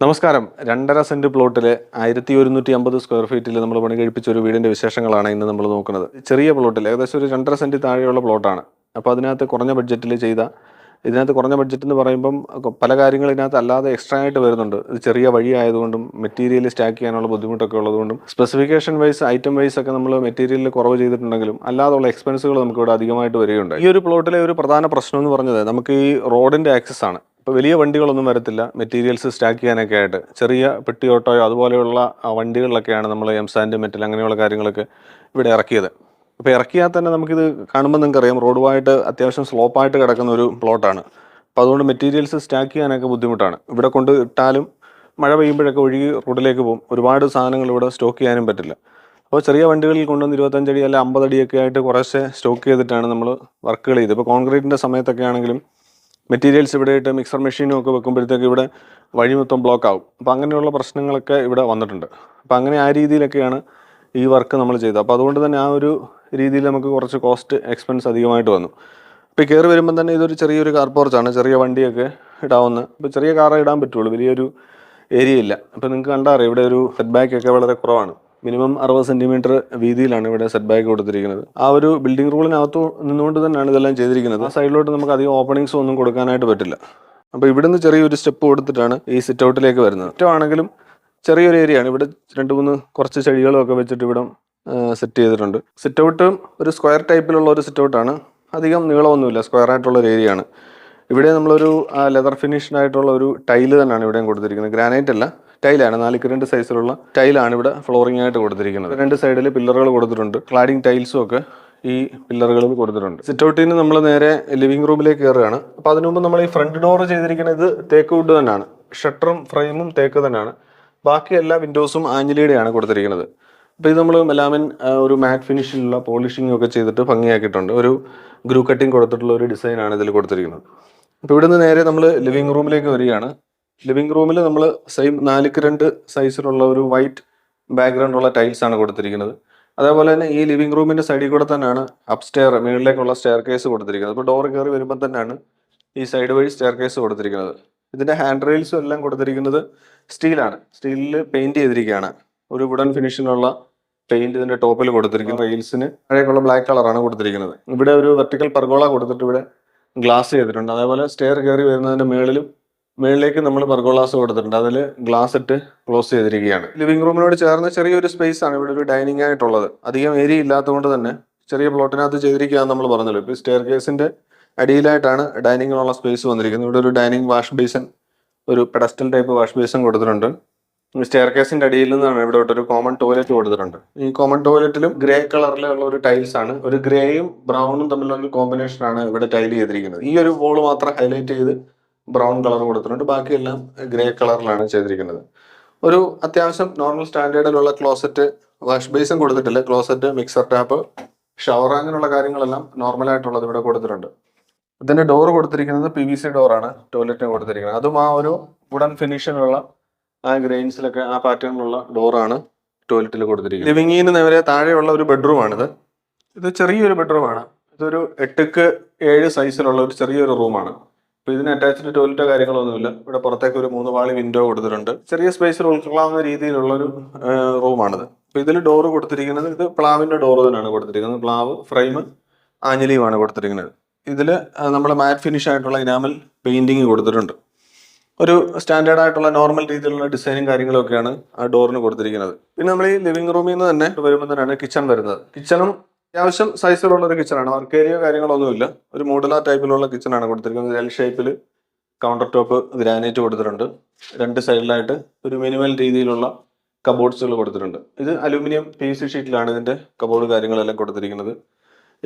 നമസ്കാരം. 2.5 saint പ്ലോട്ടിലെ 1150 square ഫീറ്റിൽ നമ്മൾ പണി കഴിപ്പിച്ച ഒരു വീടിന്റെ വിശേഷങ്ങളാണ് ഇന്ന് നമ്മൾ നോക്കുന്നത്. ചെറിയ പ്ലോട്ടിൽ ഏകദേശം ഒരു 2.5 സെന്റ് താഴെയുള്ള പ്ലോട്ടാണ്. അപ്പോൾ ഇതിനകത്ത് കുറഞ്ഞ ബഡ്ജറ്റ് എന്ന് പറയുമ്പം പല കാര്യങ്ങൾ ഇതിനകത്ത് അല്ലാതെ എക്സ്ട്രാ ആയിട്ട് വരുന്നുണ്ട്. ഇത് ചെറിയ വഴി ആയതുകൊണ്ടും മെറ്റീരിയൽ സ്റ്റാക്ക് ചെയ്യാനുള്ള ബുദ്ധിമുട്ടൊക്കെ ഉള്ളതുകൊണ്ടും ഐറ്റം വൈസ് ഒക്കെ നമ്മൾ മെറ്റീരിയലിൽ കുറവ് ചെയ്തിട്ടുണ്ടെങ്കിലും അല്ലാതുള്ള എക്സ്പെൻസുകൾ നമുക്ക് ഇവിടെ അധികമായിട്ട് വരികയുണ്ട്. ഈ ഒരു പ്ലോട്ടിലെ ഒരു പ്രധാന പ്രശ്നം എന്ന് പറഞ്ഞത് നമുക്ക് ഈ റോഡിന്റെ ആക്സസ് ആണ്. ഇപ്പോൾ വലിയ വണ്ടികളൊന്നും വരത്തില്ല മെറ്റീരിയൽസ് സ്റ്റാക്ക് ചെയ്യാനൊക്കെ ആയിട്ട്. ചെറിയ പെട്ടി ഓട്ടോയോ അതുപോലെയുള്ള വണ്ടികളിലൊക്കെയാണ് നമ്മൾ എംസാൻഡ് മെറ്റൽ അങ്ങനെയുള്ള കാര്യങ്ങളൊക്കെ ഇവിടെ ഇറക്കിയത്. അപ്പോൾ ഇറക്കിയാൽ തന്നെ നമുക്കിത് കാണുമ്പോൾ നിങ്ങൾക്കറിയാം റോഡുമായിട്ട് അത്യാവശ്യം സ്ലോപ്പായിട്ട് കിടക്കുന്ന ഒരു പ്ലോട്ടാണ്. അപ്പോൾ അതുകൊണ്ട് മെറ്റീരിയൽസ് സ്റ്റാക്ക് ചെയ്യാനൊക്കെ ബുദ്ധിമുട്ടാണ്. ഇവിടെ കൊണ്ട് ഇട്ടാലും മഴ പെയ്യുമ്പോഴൊക്കെ ഒഴുകി റോഡിലേക്ക് പോകും. ഒരുപാട് സാധനങ്ങൾ ഇവിടെ സ്റ്റോക്ക് ചെയ്യാനും പറ്റില്ല. അപ്പോൾ ചെറിയ വണ്ടികളിൽ കൊണ്ടുവന്ന് 25 അടി അല്ല 50 അടിയൊക്കെ ആയിട്ട് കുറേശ്ശെ സ്റ്റോക്ക് ചെയ്തിട്ടാണ് നമ്മൾ വർക്കുകൾ ചെയ്തത്. ഇപ്പോൾ കോൺക്രീറ്റിൻ്റെ സമയത്തൊക്കെ ആണെങ്കിലും മെറ്റീരിയൽസ് ഇവിടെ ഇട്ട് മിക്സർ മെഷീനും ഒക്കെ വെക്കുമ്പോഴത്തേക്ക് ഇവിടെ വഴി മൊത്തം ബ്ലോക്ക് ആവും. അപ്പോൾ അങ്ങനെയുള്ള പ്രശ്നങ്ങളൊക്കെ ഇവിടെ വന്നിട്ടുണ്ട്. അപ്പോൾ അങ്ങനെ ആ രീതിയിലൊക്കെയാണ് ഈ വർക്ക് നമ്മൾ ചെയ്തത്. അപ്പോൾ അതുകൊണ്ട് തന്നെ ആ ഒരു രീതിയിൽ നമുക്ക് കുറച്ച് എക്സ്പെൻസ് അധികമായിട്ട് വന്നു. ഇപ്പോൾ കയറി വരുമ്പം തന്നെ ഇതൊരു ചെറിയൊരു കാർ പോർച്ചാണ്. ചെറിയ വണ്ടിയൊക്കെ ഇടാവുന്ന, ഇപ്പോൾ ചെറിയ കാറേ ഇടാൻ പറ്റുള്ളൂ, വലിയൊരു ഏരിയ ഇല്ല. അപ്പോൾ നിങ്ങൾക്ക് കണ്ടറിയാം ഇവിടെ ഒരു സെറ്റ് ബാക്ക് ഒക്കെ വളരെ കുറവാണ്. മിനിമം 60 സെൻറ്റിമീറ്റർ വീതിയിലാണ് ഇവിടെ സെറ്റ് ബാക്ക് കൊടുത്തിരിക്കുന്നത്. ആ ഒരു ബിൽഡിംഗ് റൂളിനകത്ത് നിന്നുകൊണ്ട് തന്നെയാണ് ഇതെല്ലാം ചെയ്തിരിക്കുന്നത്. ആ സൈഡിലോട്ട് നമുക്ക് അധികം ഓപ്പണിങ്സ് ഒന്നും കൊടുക്കാനായിട്ട് പറ്റില്ല. അപ്പോൾ ഇവിടുന്ന് ചെറിയൊരു സ്റ്റെപ്പ് കൊടുത്തിട്ടാണ് ഈ സിറ്റ് ഔട്ടിലേക്ക് വരുന്നത്. സിറ്റ് ആണെങ്കിലും ചെറിയൊരു ഏരിയ ആണ്. ഇവിടെ 2-3 കുറച്ച് ചെടികളൊക്കെ വെച്ചിട്ട് ഇവിടെ സെറ്റ് ചെയ്തിട്ടുണ്ട്. സിറ്റ് ഔട്ട് ഒരു സ്ക്വയർ ടൈപ്പിലുള്ള ഒരു സിറ്റ് ഔട്ടാണ്. അധികം നീളമൊന്നുമില്ല, സ്ക്വയർ ആയിട്ടുള്ള ഒരു ഏരിയ ആണ്. ഇവിടെ നമ്മളൊരു ലെതർ ഫിനിഷ്ഡ് ആയിട്ടുള്ള ഒരു ടൈല് തന്നെയാണ് ഇവിടെയും കൊടുത്തിരിക്കുന്നത്. ഗ്രാനൈറ്റ് അല്ല, ടൈലാണ്. 4x2 സൈസിലുള്ള ടൈലാണ് ഇവിടെ ഫ്ലോറിംഗ് ആയിട്ട് കൊടുത്തിരിക്കുന്നത്. 2 സൈഡിൽ പില്ലറുകൾ കൊടുത്തിട്ടുണ്ട്. ക്ലാഡിംഗ് ടൈൽസും ഒക്കെ ഈ പില്ലറുകളിൽ കൊടുത്തിട്ടുണ്ട്. സിറ്റ് ഔട്ടിൽ നിന്ന് നമ്മൾ നേരെ ലിവിംഗ് റൂമിലേക്ക് കയറുകയാണ്. അപ്പോൾ അതിനു മുമ്പ് നമ്മൾ ഈ ഫ്രണ്ട് ഡോർ ചെയ്തിരിക്കുന്നത് തേക്ക് വുഡ് തന്നെയാണ്. ഷട്ടറും ഫ്രെയിമും തേക്ക് തന്നെയാണ്. ബാക്കി എല്ലാ വിൻഡോസും ആഞ്ഞിലിയുടെയാണ് കൊടുത്തിരിക്കുന്നത്. അപ്പോൾ ഇത് നമ്മൾ മെലാമിൻ ഒരു മാറ്റ് ഫിനിഷിലുള്ള പോളിഷിംഗ് ഒക്കെ ചെയ്തിട്ട് ഭംഗിയാക്കിയിട്ടുണ്ട്. ഒരു ഗ്രൂ കട്ടിങ് കൊടുത്തിട്ടുള്ള ഒരു ഡിസൈനാണ് ഇതിൽ കൊടുത്തിരിക്കുന്നത്. അപ്പോൾ ഇവിടുന്ന് നേരെ നമ്മൾ ലിവിംഗ് റൂമിലേക്ക് വരികയാണ്. ലിവിംഗ് റൂമിൽ നമ്മൾ സെയിം 4x2 സൈസിലുള്ള ഒരു വൈറ്റ് ബാക്ക്ഗ്രൗണ്ട് ഉള്ള ടൈൽസ് ആണ് കൊടുത്തിരിക്കുന്നത്. അതേപോലെ തന്നെ ഈ ലിവിംഗ് റൂമിന്റെ സൈഡിൽ കൂടെ തന്നെയാണ് മുകളിലേക്കുള്ള സ്റ്റെയർ കേസ് കൊടുത്തിരിക്കുന്നത്. അപ്പോൾ ഡോർ കയറി വരുമ്പോൾ തന്നെയാണ് ഈ സൈഡ് വഴി സ്റ്റെയർ കേസ് കൊടുത്തിരിക്കുന്നത്. ഇതിന്റെ ഹാൻഡ് റെയിൽസും എല്ലാം കൊടുത്തിരിക്കുന്നത് സ്റ്റീലാണ്. സ്റ്റീലിൽ പെയിന്റ് ചെയ്തിരിക്കുകയാണ്. ഒരു വുഡൻ ഫിനിഷിനുള്ള പെയിന്റ് ഇതിന്റെ ടോപ്പിൽ കൊടുത്തിരിക്കുന്നു. റെയിൽസിന് താഴേക്കുള്ള ബ്ലാക്ക് കളറാണ് കൊടുത്തിരിക്കുന്നത്. ഇവിടെ ഒരു വെർട്ടിക്കൽ പെർഗോള കൊടുത്തിട്ട് ഇവിടെ ഗ്ലാസ് ചെയ്തിട്ടുണ്ട്. അതേപോലെ സ്റ്റെയർ കയറി വരുന്നതിന്റെ മേളിലേക്ക് നമ്മൾ പെർഗോളാസ് കൊടുത്തിട്ടുണ്ട്. അതിൽ ഗ്ലാസ് ഇട്ട് ക്ലോസ് ചെയ്തിരിക്കുകയാണ്. ലിവിംഗ് റൂമിനോട് ചേർന്ന് ചെറിയൊരു സ്പേസ് ആണ് ഇവിടെ ഒരു ഡൈനിങ് ആയിട്ടുള്ളത്. അധികം ഏരിയ ഇല്ലാത്തതുകൊണ്ട് തന്നെ ചെറിയ പ്ലോട്ടിനകത്ത് ചെയ്തിരിക്കുകയെന്ന് നമ്മൾ പറഞ്ഞല്ലോ. ഇപ്പോൾ സ്റ്റെയർ കേസിന്റെ അടിയിലായിട്ടാണ് ഡൈനിങ്ങിനുള്ള സ്പേസ് വന്നിരിക്കുന്നത്. ഇവിടെ ഒരു ഡൈനിങ് വാഷ് ബേസിൻ, ഒരു പെഡസ്റ്റൽ ടൈപ്പ് വാഷ് ബേസിൻ കൊടുത്തിട്ടുണ്ട്. സ്റ്റെയർ കേസിന്റെ അടിയിൽ നിന്നാണ് ഇവിടെ ഒരു കോമൺ ടോയ്ലറ്റ് കൊടുത്തിട്ടുണ്ട്. ഈ കോമൺ ടോയ്ലറ്റിലും ഗ്രേ കളറിലുള്ള ഒരു ടൈൽസ് ആണ്. ഒരു ഗ്രേയും ബ്രൗണും തമ്മിലുള്ള കോമ്പിനേഷൻ ആണ് ഇവിടെ ടൈൽ ചെയ്തിരിക്കുന്നത്. ഈ ഒരു വോള് മാത്രം ഹൈലൈറ്റ് ചെയ്ത് ബ്രൗൺ കളർ കൊടുത്തിട്ടുണ്ട്. ബാക്കിയെല്ലാം ഗ്രേ കളറിലാണ് ചെയ്തിരിക്കുന്നത്. ഒരു അത്യാവശ്യം നോർമൽ സ്റ്റാൻഡേർഡിലുള്ള ക്ലോസറ്റ്, വാഷ് ബേസിൻ കൊടുത്തിട്ടില്ല. ക്ലോസറ്റ്, മിക്സർ ടാപ്പ്, ഷവർ അങ്ങനെയുള്ള കാര്യങ്ങളെല്ലാം നോർമലായിട്ടുള്ളത് ഇവിടെ കൊടുത്തിട്ടുണ്ട്. ഇതിന്റെ ഡോർ കൊടുത്തിരിക്കുന്നത് PVC ഡോറാണ് ടോയ്ലറ്റിന് കൊടുത്തിരിക്കുന്നത്. അതും ആ ഒരു വുഡൻ ഫിനിഷിനുള്ള ആ ഗ്രെയിൻസിലൊക്കെ ആ പാറ്റേണിലുള്ള ഡോറാണ് ടോയ്ലറ്റിൽ കൊടുത്തിരിക്കുന്നത്. ലിവിംഗിന് നേരെ താഴെയുള്ള ഒരു ബെഡ്റൂമാണിത്. ഇത് ചെറിയൊരു ബെഡ്റൂമാണ്. ഇതൊരു 8x7 സൈസിലുള്ള ഒരു ചെറിയൊരു റൂമാണ്. അപ്പോൾ ഇതിന് അറ്റാച്ച്ഡ് ടോയ്ലറ്റോ കാര്യങ്ങളൊന്നുമില്ല. ഇവിടെ പുറത്തേക്ക് ഒരു 3 പാളി വിൻഡോ കൊടുത്തിട്ടുണ്ട്. ചെറിയ സ്പേസിൽ ഉൾക്കൊള്ളാവുന്ന രീതിയിലുള്ള ഒരു റൂമാണിത്. അപ്പോൾ ഇതിൽ ഡോറ് കൊടുത്തിരിക്കുന്നത് ഇത് പ്ലാവിന്റെ ഡോറ് തന്നെയാണ് കൊടുത്തിരിക്കുന്നത്. പ്ലാവ്, ഫ്രെയിം, ആഞ്ഞിലിയുമാണ് കൊടുത്തിരിക്കുന്നത്. ഇതിൽ നമ്മൾ മാറ്റ് ഫിനിഷ് ആയിട്ടുള്ള ഇനാമൽ പെയിന്റിങ് കൊടുത്തിട്ടുണ്ട്. ഒരു സ്റ്റാൻഡേർഡ് ആയിട്ടുള്ള നോർമൽ രീതിയിലുള്ള ഡിസൈനും കാര്യങ്ങളൊക്കെയാണ് ആ ഡോറിന് കൊടുത്തിരിക്കുന്നത്. പിന്നെ നമ്മൾ ഈ ലിവിംഗ് റൂമിൽ നിന്ന് തന്നെ വരുമ്പോൾ തന്നെയാണ് കിച്ചൺ വരുന്നത്. കിച്ചണും അത്യാവശ്യം സൈസിലുള്ള ഒരു കിച്ചണാണ്. വർക്ക് ഏരിയ കാര്യങ്ങളൊന്നുമില്ല. ഒരു മോഡുലാർ ടൈപ്പിലുള്ള കിച്ചണാണ് കൊടുത്തിരിക്കുന്നത്. എൽ ഷേപ്പിൽ കൗണ്ടർ ടോപ്പ് ഗ്രാനൈറ്റ് കൊടുത്തിട്ടുണ്ട്. 2 സൈഡിലായിട്ട് ഒരു മിനിമൽ രീതിയിലുള്ള കബോർഡ്സുകൾ കൊടുത്തിട്ടുണ്ട്. ഇത് അലൂമിനിയം PVC ഷീറ്റിലാണ് ഇതിന്റെ കബോർഡ് കാര്യങ്ങളെല്ലാം കൊടുത്തിരിക്കുന്നത്.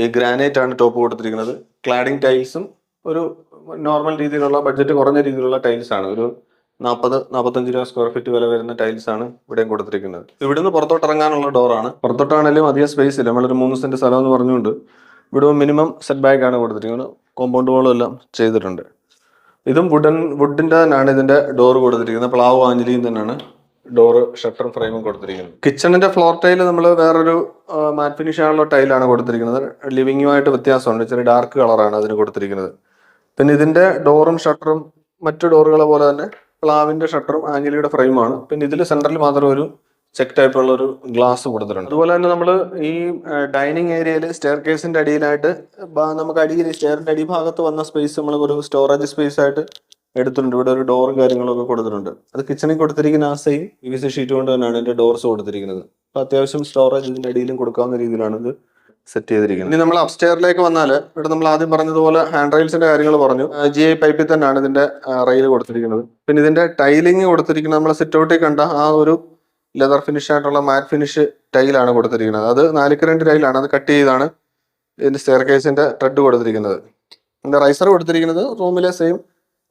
ഈ ഗ്രാനൈറ്റ് ആണ് ടോപ്പ് കൊടുത്തിരിക്കുന്നത്. ക്ലാഡിംഗ് ടൈൽസും ഒരു നോർമൽ രീതിയിലുള്ള ബഡ്ജറ്റ് കുറഞ്ഞ രീതിയിലുള്ള ടൈൽസ് ആണ്. ഒരു 40-45 രൂപ സ്ക്വയർ ഫീറ്റ് വില വരുന്ന ടൈൽസ് ആണ് ഇവിടെയും കൊടുത്തിരിക്കുന്നത്. ഇവിടുന്ന് പുറത്തോട്ട് ഇറങ്ങാനുള്ള ഡോറാണ്. പുറത്തോട്ടാണെങ്കിലും അധികം സ്പേസ് ഇല്ല. നമ്മളൊരു 3 സെന്റ് സ്ഥലം എന്ന് പറഞ്ഞുകൊണ്ട് ഇവിടെ മിനിമം സെറ്റ് ബാക്ക് ആണ് കൊടുത്തിരിക്കുന്നത്. കോമ്പൗണ്ട് വാളും എല്ലാം ചെയ്തിട്ടുണ്ട്. ഇതും വുഡിന്റെ തന്നെയാണ് ഇതിന്റെ ഡോർ കൊടുത്തിരിക്കുന്നത്. പ്ലാവ് ആഞ്ഞിലിയും തന്നെയാണ് ഡോറ്, ഷട്ടർ ഫ്രെയിമും കൊടുത്തിരിക്കുന്നത്. കിച്ചണിന്റെ ഫ്ലോർ ടൈല് നമ്മൾ വേറൊരു മാറ്റ് ഫിനിഷ് ആയുള്ള ടൈലാണ് കൊടുത്തിരിക്കുന്നത്. ലിവിങ്ങുമായിട്ട് വ്യത്യാസമുണ്ട്. ചെറിയ ഡാർക്ക് കളറാണ് അതിന് കൊടുത്തിരിക്കുന്നത്. പിന്നെ ഇതിന്റെ ഡോറും ഷട്ടറും മറ്റു ഡോറുകളെ പോലെ തന്നെ പ്ലാവിന്റെ ഷട്ടറും ആംഗലിയുടെ ഫ്രെയിമാണ്. പിന്നെ ഇതിൽ സെന്ററിൽ മാത്രം ഒരു ചെക്ക് ടൈപ്പുള്ള ഒരു ഗ്ലാസ് കൊടുത്തിട്ടുണ്ട്. അതുപോലെ തന്നെ നമ്മൾ ഈ ഡൈനിങ് ഏരിയയിൽ സ്റ്റെയർ കേസിന്റെ അടിയിലായിട്ട് നമുക്ക് അടിയിൽ സ്റ്റെയറിന്റെ അടിഭാഗത്ത് വന്ന സ്പേസ് നമ്മൾ ഒരു സ്റ്റോറേജ് സ്പേസ് ആയിട്ട് എടുത്തിട്ടുണ്ട്. ഇവിടെ ഒരു ഡോറും കാര്യങ്ങളൊക്കെ കൊടുത്തിട്ടുണ്ട്. അത് കിച്ചണിൽ കൊടുത്തിരിക്കുന്ന ആ സെയിം PVC ഷീറ്റ് കൊണ്ട് തന്നെയാണ് ഇതിന്റെ ഡോർസ് കൊടുത്തിരിക്കുന്നത്. അപ്പൊ അത്യാവശ്യം സ്റ്റോറേജ് ഇതിന്റെ അടിയിലും കൊടുക്കാവുന്ന രീതിയിലാണ് ഇത് സെറ്റ് ചെയ്തിരിക്കുന്നത്. ഇനി നമ്മൾ അപ്സ്റ്റെയറിലേക്ക് വന്നാൽ ഇവിടെ നമ്മൾ ആദ്യം പറഞ്ഞതുപോലെ ഹാൻഡ് റെയിൽസിന്റെ കാര്യങ്ങൾ പറഞ്ഞു. GI പൈപ്പിൽ തന്നെയാണ് ഇതിന്റെ റെയിൽ കൊടുത്തിരിക്കുന്നത്. പിന്നെ ഇതിന്റെ ടൈലിംഗ് കൊടുത്തിരിക്കുന്നത് നമ്മൾ സിറ്റ് ഔട്ടിൽ കണ്ട ആ ഒരു ലെതർ ഫിനിഷ് ആയിട്ടുള്ള മാറ്റ് ഫിനിഷ് ടൈലാണ് കൊടുത്തിരിക്കുന്നത്. അത് 4x2 ടൈലാണ്. അത് കട്ട് ചെയ്താണ് ഇതിന്റെ സ്റ്റെയർ കേസിന്റെ ത്രെഡ് കൊടുത്തിരിക്കുന്നത്. ഇതിന്റെ റൈസർ കൊടുത്തിരിക്കുന്നത് റൂമിലെ സെയിം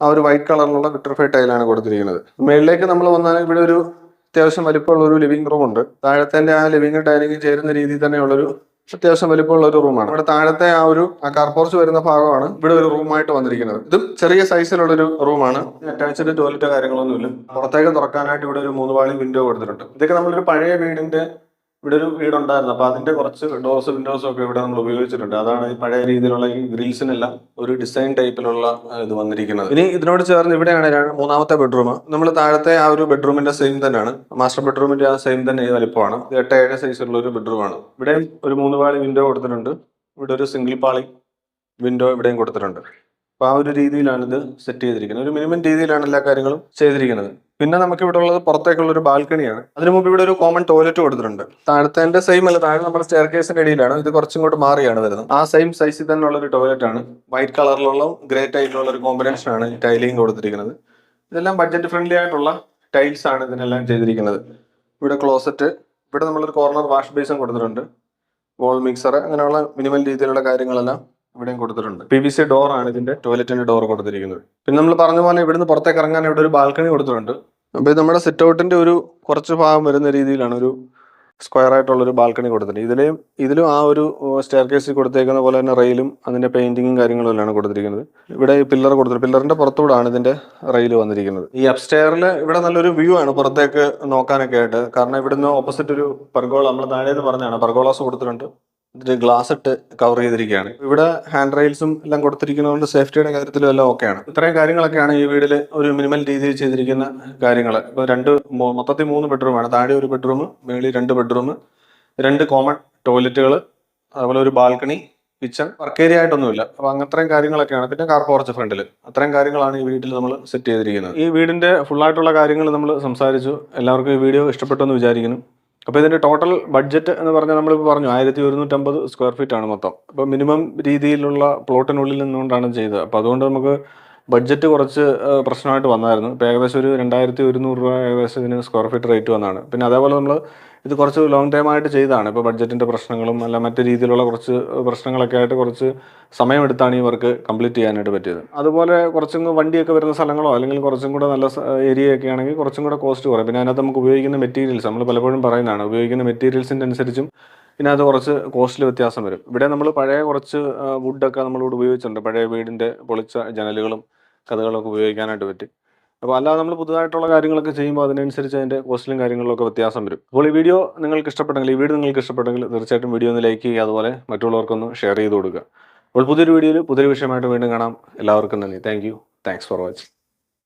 ആ ഒരു വൈറ്റ് കളറിലുള്ള വിട്രിഫൈഡ് ടൈലാണ് കൊടുത്തിരിക്കുന്നത്. മേളിലേക്ക് നമ്മൾ വന്നാൽ ഇവിടെ ഒരു അത്യാവശ്യം വലിപ്പമുള്ള ഒരു ലിവിംഗ് റൂം ഉണ്ട്. താഴത്തെ ആ ലിവിംഗ് ഡൈനിങ് ചേരുന്ന രീതിയിൽ തന്നെയുള്ളൊരു അത്യാവശ്യം വലിപ്പമുള്ള ഒരു റൂമാണ്. ഇവിടെ താഴത്തെ ആ ഒരു കാർപോർച്ച് വരുന്ന ഭാഗമാണ് ഇവിടെ ഒരു റൂമായിട്ട് വന്നിരിക്കുന്നത്. ഇതും ചെറിയ സൈസിലുള്ളൊരു റൂമാണ്. അറ്റാച്ച്ഡ് ടോയ്ലറ്റോ കാര്യങ്ങളൊന്നുമില്ല. പുറത്തേക്ക് തുറക്കാനായിട്ട് ഇവിടെ ഒരു 3 പാളി വിൻഡോ കൊടുത്തിട്ടുണ്ട്. ഇതൊക്കെ നമ്മളൊരു പഴയ വീടിന്റെ ഇവിടെ ഒരു വീടുണ്ടായിരുന്നു. അപ്പൊ അതിന്റെ കുറച്ച് ഡോർസ് വിൻഡോസും ഒക്കെ ഇവിടെ നമ്മൾ ഉപയോഗിച്ചിട്ടുണ്ട്. അതാണ് ഈ പഴയ രീതിയിലുള്ള ഈ ഗ്രിൽസിനെല്ലാം ഒരു ഡിസൈൻ ടൈപ്പിലുള്ള ഇത് വന്നിരിക്കുന്നത്. ഇനി ഇതിനോട് ചേർന്ന് ഇവിടെയാണ് മൂന്നാമത്തെ ബെഡ്റൂം. നമ്മൾ താഴത്തെ ആ ഒരു ബെഡ്റൂമിന്റെ സെയിം തന്നെയാണ്. മാസ്റ്റർ ബെഡ്റൂമിന്റെ ആ സെയിം തന്നെ ഈ വലിപ്പമാണ്. 8-7 സൈസുള്ള ഒരു ബെഡ്റൂമാണ്. ഇവിടെയും ഒരു 3 പാളി വിൻഡോ കൊടുത്തിട്ടുണ്ട്. ഇവിടെ ഒരു സിംഗിൾ പാളി വിൻഡോ ഇവിടെയും കൊടുത്തിട്ടുണ്ട്. അപ്പൊ ആ ഒരു രീതിയിലാണ് ഇത് സെറ്റ് ചെയ്തിരിക്കുന്നത്. ഒരു മിനിമം രീതിയിലാണ് എല്ലാ കാര്യങ്ങളും ചെയ്തിരിക്കുന്നത്. പിന്നെ നമുക്ക് ഇവിടെ ഉള്ളത് പുറത്തേക്കുള്ള ഒരു ബാൽക്കണിയാണ്. അതിനു മുമ്പ് ഇവിടെ ഒരു കോമൺ ടോയ്ലറ്റ് കൊടുത്തിട്ടുണ്ട്. താഴത്തെ സെയിം അല്ല, താഴെ നമ്മുടെ സ്റ്റെയർ കേസിന്റെ അടിയിലാണ്. ഇത് കുറച്ചും കൂടെ മാറിയാണ് വരുന്നത്. ആ സെയിം സൈസിൽ തന്നെയുള്ള ഒരു ടോയ്ലറ്റ് ആണ്. വൈറ്റ് കളറിലുള്ള ഗ്രേറ്റ് ആയിട്ടുള്ള ഒരു കോമ്പിനേഷൻ ആണ് ഈ ടൈലിംഗ് കൊടുത്തിരിക്കുന്നത്. ഇതെല്ലാം ബഡ്ജറ്റ് ഫ്രണ്ട്ലി ആയിട്ടുള്ള ടൈൽസ് ആണ് ഇതിനെല്ലാം ചെയ്തിരിക്കുന്നത്. ഇവിടെ ക്ലോസറ്റ്, ഇവിടെ നമ്മളൊരു കോർണർ വാഷ് ബേസും കൊടുത്തിട്ടുണ്ട്. വോൾ മിക്സർ, അങ്ങനെയുള്ള മിനിമൽ രീതിയിലുള്ള കാര്യങ്ങളെല്ലാം ഇവിടെയും കൊടുത്തിട്ടുണ്ട്. PVC ഡോർ ആണ് ഇതിന്റെ ടോയ്ലറ്റിന്റെ ഡോർ കൊടുത്തിരിക്കുന്നത്. പിന്നെ നമ്മൾ പറഞ്ഞ പോലെ ഇവിടുന്ന് പുറത്തേക്ക് ഇറങ്ങാൻ ഇവിടെ ഒരു ബാൽക്കണി കൊടുത്തിട്ടുണ്ട്. അപ്പൊ ഇത് നമ്മുടെ സിറ്റ് ഔട്ടിന്റെ ഒരു കുറച്ച് ഭാഗം വരുന്ന രീതിയിലാണ് ഒരു സ്ക്വയർ ആയിട്ടുള്ള ഒരു ബാൽക്കണി കൊടുത്തിട്ടുണ്ട്. ഇതിലും ആ ഒരു സ്റ്റെയർ കേസിൽ കൊടുത്തേക്കുന്ന പോലെ തന്നെ റെയിലും അതിന്റെ പെയിന്റിങ്ങും കാര്യങ്ങളും എല്ലാം കൊടുത്തിരിക്കുന്നത്. ഇവിടെ പില്ലർ കൊടുത്തിട്ടുണ്ട്. പില്ലറിന്റെ പുറത്തൂടാണ് ഇതിന്റെ റെയിൽ വന്നിരിക്കുന്നത്. ഈ അപ്സ്റ്റെയറിൽ ഇവിടെ നല്ലൊരു വ്യൂ ആണ് പുറത്തേക്ക് നോക്കാനൊക്കെ ആയിട്ട്. കാരണം ഇവിടുന്ന് ഓപ്പോസിറ്റ് ഒരു പെർഗോള, നമ്മൾ താഴേന്ന് പറഞ്ഞാണ്, പെർഗോളാസ് കൊടുത്തിട്ടുണ്ട്. ഇതിൽ ഗ്ലാസ് ഇട്ട് കവർ ചെയ്തിരിക്കുകയാണ്. ഇവിടെ ഹാൻഡ് റെയിൽസും എല്ലാം കൊടുത്തിരിക്കുന്നതുകൊണ്ട് സേഫ്റ്റിയുടെ കാര്യത്തിലും എല്ലാം ഓക്കെയാണ്. ഇത്രയും കാര്യങ്ങളൊക്കെയാണ് ഈ വീട്ടിൽ ഒരു മിനിമൽ രീതിയിൽ ചെയ്തിരിക്കുന്ന കാര്യങ്ങൾ. ഇപ്പോൾ മൊത്തത്തിൽ 3 ബെഡ്റൂമാണ്. താഴെ ഒരു ബെഡ്റൂം, മേളിൽ 2 ബെഡ്റൂം, 2 കോമൺ ടോയ്ലറ്റുകൾ, അതുപോലെ ഒരു ബാൽക്കണി, കിച്ചൺ. വർക്ക് ഏരിയ ആയിട്ടൊന്നുമില്ല. അപ്പൊ അത്രയും കാര്യങ്ങളൊക്കെയാണ്. പിന്നെ കാർ പോർച്ച് ഫ്രണ്ടിൽ. അത്രയും കാര്യങ്ങളാണ് ഈ വീട്ടിൽ നമ്മൾ സെറ്റ് ചെയ്തിരിക്കുന്നത്. ഈ വീടിന്റെ ഫുള്ളായിട്ടുള്ള കാര്യങ്ങൾ നമ്മൾ സംസാരിച്ചു. എല്ലാവർക്കും ഈ വീഡിയോ ഇഷ്ടപ്പെട്ടു എന്ന് വിചാരിക്കുന്നു. അപ്പോൾ ഇതിന്റെ ടോട്ടൽ ബഡ്ജറ്റ് എന്ന് പറഞ്ഞാൽ നമ്മളിപ്പോൾ പറഞ്ഞു 1150 സ്ക്വയർ ഫീറ്റ് ആണ് മൊത്തം. അപ്പോൾ മിനിമം രീതിയിലുള്ള പ്ലോട്ടിനുള്ളിൽ നിന്നുകൊണ്ടാണ് ചെയ്തത്. അപ്പോൾ അതുകൊണ്ട് നമുക്ക് ബഡ്ജറ്റ് കുറച്ച് പ്രശ്നമായിട്ട് വന്നായിരുന്നു. ഇപ്പോൾ ഏകദേശം ഒരു 2100 രൂപ ഏകദേശം ഇതിന് സ്ക്വയർ ഫീറ്റ് റേറ്റ് വന്നതാണ്. പിന്നെ അതേപോലെ നമ്മൾ ഇത് കുറച്ച് ലോങ് ടൈം ആയിട്ട് ചെയ്തതാണ്. ഇപ്പോൾ ബഡ്ജറ്റിൻ്റെ പ്രശ്നങ്ങളും അല്ല മറ്റു രീതിയിലുള്ള കുറച്ച് പ്രശ്നങ്ങളൊക്കെ ആയിട്ട് കുറച്ച് സമയമെടുത്താണ് ഈ വർക്ക് കംപ്ലീറ്റ് ചെയ്യാനായിട്ട് പറ്റിയത്. അതുപോലെ കുറച്ചും വണ്ടിയൊക്കെ വരുന്ന സ്ഥലങ്ങളോ അല്ലെങ്കിൽ കുറച്ചും കൂടെ നല്ല ഏരിയ ഒക്കെ ആണെങ്കിൽ കുറച്ചും കൂടെ കോസ്റ്റ് കുറയും. പിന്നെ അതിനകത്ത് നമുക്ക് ഉപയോഗിക്കുന്ന മെറ്റീരിയൽസ് നമ്മൾ പലപ്പോഴും പറയുന്നതാണ്, ഉപയോഗിക്കുന്ന മെറ്റീരിയൽസിൻ്റെ അനുസരിച്ചും ഇതിനകത്ത് കുറച്ച് കോസ്റ്റിൽ വ്യത്യാസം വരും. ഇവിടെ നമ്മൾ പഴയ കുറച്ച് വുഡൊക്കെ നമ്മളിവിടെ ഉപയോഗിച്ചിട്ടുണ്ട്. പഴയ വീടിൻ്റെ പൊളിച്ച ജനലുകളും കഥകളൊക്കെ ഉപയോഗിക്കാനായിട്ട് പറ്റി. അപ്പോൾ അല്ലാതെ നമ്മൾ പുതുതായിട്ടുള്ള കാര്യങ്ങളൊക്കെ ചെയ്യുമ്പോൾ അതിനനുസരിച്ച് അതിൻ്റെ കോസ്റ്റിലും കാര്യങ്ങളിലൊക്കെ വ്യത്യാസം വരും. അപ്പോൾ ഈ വീഡിയോ നിങ്ങൾക്ക് ഇഷ്ടപ്പെട്ടെങ്കിൽ തീർച്ചയായിട്ടും വീഡിയോ ഒന്ന് ലൈക്ക് ചെയ്യുക. അതുപോലെ മറ്റുള്ളവർക്കൊന്ന് ഷെയർ ചെയ്ത് കൊടുക്കുക. അപ്പോൾ പുതിയൊരു വീഡിയോയിൽ പുതിയൊരു വിഷയമായിട്ട് വീണ്ടും കാണാം. എല്ലാവർക്കും നന്ദി. Thanks for watching.